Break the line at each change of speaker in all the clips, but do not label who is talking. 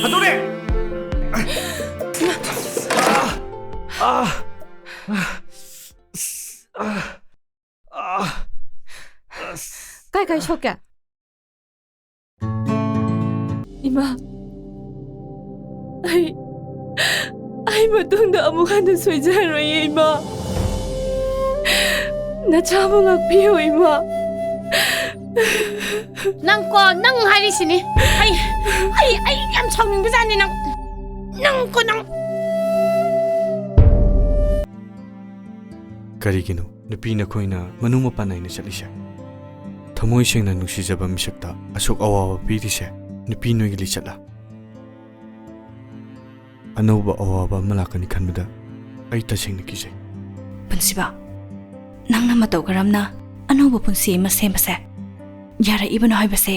ꯑꯗꯨꯅꯦ
ꯀꯥꯏ ꯁꯣꯛꯀꯦ ꯏꯃꯥ ꯑꯩ ꯃꯇꯨꯡꯗ ꯑꯃꯨꯛ ꯍꯟꯅ ꯁꯣꯏꯖꯔꯣꯏꯌꯦ ꯏꯃꯥ ꯅꯆꯥꯕꯨ ꯉꯥꯛꯄꯤꯌꯨ ꯏꯃꯥ
ꯅꯪ ꯍꯥꯏꯔꯤꯁꯤꯅꯤ ꯑꯩ ꯌꯥꯝ ꯁꯥꯎꯅꯤꯡꯕꯖꯥꯠꯅꯤ ꯅꯪ
ꯀꯔꯤꯒꯤꯅꯣ ꯅꯨꯄꯤ ꯅꯈꯣꯏꯅ ꯃꯅꯨꯡ ꯃꯄꯥꯟ ꯅꯥꯏꯅ ꯆꯠꯂꯤꯁꯦ ꯊꯃꯣꯏ ꯁꯦꯡꯅ ꯅꯨꯡꯁꯤꯖꯕ ꯃꯤꯁꯛꯇ ꯑꯁꯨꯛ ꯑꯋꯥꯕ ꯄꯤꯔꯤꯁꯦ ꯅꯨꯄꯤ ꯅꯣꯏꯒꯤ ꯂꯤꯆꯠꯂ ꯑꯅꯧꯕ ꯑꯋꯥꯕ ꯑꯃ ꯂꯥꯛꯀꯅꯤ ꯈꯟꯕꯗ ꯑꯩ ꯇꯁꯦꯡꯅ ꯀꯤꯖꯩ
ꯄꯨꯟꯁꯤꯕ ꯅꯪꯅ ꯃꯇꯧ ꯀꯔꯝꯅ ꯑꯅꯧꯕ ꯄꯨꯟꯁꯤ ꯑꯃ ꯁꯦꯝꯕꯁꯦ ꯌꯥꯔꯛꯏꯕꯅꯣ ꯍꯥꯏꯕꯁꯦ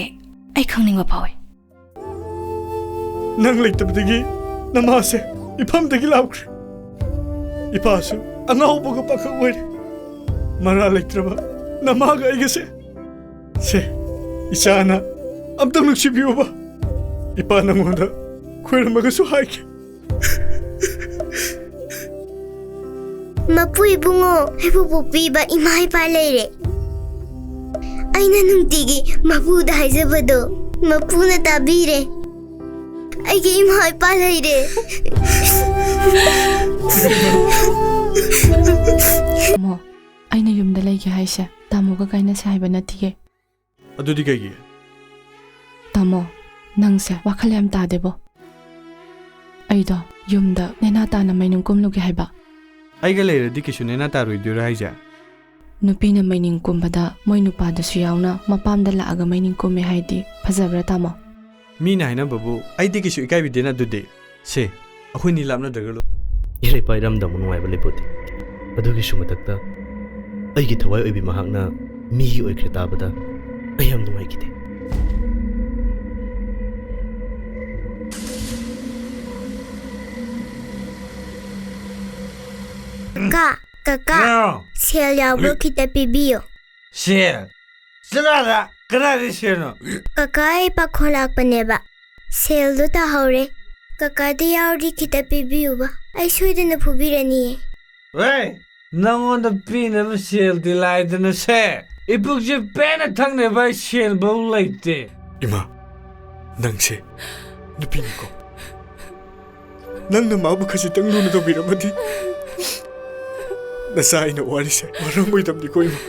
ꯑꯩ ꯈꯪꯅꯤꯡꯕ ꯐꯥꯎꯏ
ꯅꯪ ꯂꯩꯇꯕꯗꯒꯤ ꯅꯃꯥꯁꯦ ꯏꯐꯝꯗꯒꯤ ꯂꯥꯛꯈ꯭ꯔꯦ ꯏꯄꯥꯁꯨ ꯑꯉꯥꯎꯕꯒ ꯄꯥꯈꯪ ꯑꯣꯏꯔꯦ ꯃꯔꯥ ꯂꯩꯇ꯭ꯔꯕ ꯅꯃꯥꯒ ꯑꯩꯒꯁꯦ ꯁꯦ ꯏꯆꯥꯅ ꯑꯝꯇꯪ ꯅꯨꯡꯁꯤꯕꯤꯌꯨꯕ ꯏꯄꯥ ꯅꯉꯣꯟꯗ ꯈꯣꯏꯔꯝꯃꯒꯁꯨ ꯍꯥꯏꯒꯦ
ꯃꯄꯨ ꯏꯕꯨꯡꯉꯣ ꯑꯩꯕꯨ ꯄꯣꯛꯄꯤꯕ ꯏꯃꯥ ꯏꯄꯥ ꯂꯩꯔꯦ ꯑꯩꯅ ꯅꯨꯡꯇꯤꯒꯤ ꯃꯄꯨꯗ ꯍꯥꯏꯖꯕꯗꯣ ꯃꯄꯨꯅ ꯇꯥꯕꯤꯔꯦ ꯑꯩꯒꯤ ꯏꯃꯥ ꯏꯄꯥ ꯂꯩꯔꯦ
ꯇꯥꯃꯣ ꯑꯩꯅ ꯌꯨꯝꯗ ꯂꯩꯒꯦ ꯍꯥꯏꯁꯦ ꯇꯥꯃꯣꯒ ꯀꯥꯏꯅꯁꯦ ꯍꯥꯏꯕ ꯅꯠꯇꯤꯌꯦ
ꯑꯗꯨꯗꯤ ꯀꯩꯒꯤ
ꯇꯥꯃꯣ ꯅꯪꯁꯦ ꯋꯥꯈꯜ ꯌꯥꯝ ꯇꯥꯗꯦꯕꯣ ꯑꯩꯗꯣ ꯌꯨꯝꯗ ꯅꯦꯅꯥ ꯇꯥꯅ ꯃꯩꯅꯨꯡ ꯀꯨꯝꯂꯨꯒꯦ ꯍꯥꯏꯕ
ꯑꯩꯒ ꯂꯩꯔꯗꯤ ꯀꯩꯁꯨ ꯅꯦꯅꯥ ꯇꯥꯔꯣꯏꯗꯣꯏꯔꯥ ꯍꯥꯏꯁꯦ
ꯅꯨꯄꯤꯅ ꯃꯩꯅꯤꯡ ꯀꯨꯝꯕꯗ ꯃꯣꯏ ꯅꯨꯄꯥꯗꯁꯨ ꯌꯥꯎꯅ ꯃꯄꯥꯝꯗ ꯂꯥꯛꯑꯒ ꯃꯩꯅꯤꯡ ꯀꯨꯝꯃꯦ ꯍꯥꯏꯗꯤ ꯐꯖꯕ꯭ꯔꯥ ꯇꯥꯃꯣ
ꯃꯤꯅ ꯍꯥꯏꯅꯕꯕꯨ ꯑꯩꯗꯤ ꯀꯩꯁꯨ ꯏꯀꯥꯏꯕꯤꯗꯦꯅ ꯑꯗꯨꯗꯤ ꯁꯦ ꯑꯩꯈꯣꯏꯅꯤ ꯂꯥꯞꯅꯗ꯭ꯔꯒ
ꯏꯔꯩ ꯄꯥꯏꯔꯝꯗꯕ ꯅꯨꯡꯉꯥꯏꯕ ꯂꯩꯄꯣꯠꯇꯦ ꯑꯗꯨꯒꯤꯁꯨ ꯃꯊꯛꯇ ꯑꯩꯒꯤ ꯊꯋꯥꯏ ꯑꯣꯏꯕꯤ ꯃꯍꯥꯛꯅ ꯃꯤꯒꯤ ꯑꯣꯏꯈ꯭ꯔꯦ ꯇꯥꯕꯗ ꯑꯩ ꯌꯥꯝ ꯅꯨꯡꯉꯥꯏꯈꯤꯗꯦ
Kaka, sel yawro kita pibiyo.
Sel? Senada, kenapa sel no?
Kaka ay pakholak paneba. Sel do tahore. Kaka di yawri kita pibiyo ba? Ay suida na pubirani.
Wey, nangon da pina ba sel dilay da na se. Ipuk je pena thang ne ba sel ba ulaite.
Ima, nangse, nupini ko. Nang na mabu khasitang luna do biramadi. Nasay na waris walang may damdi ko ima.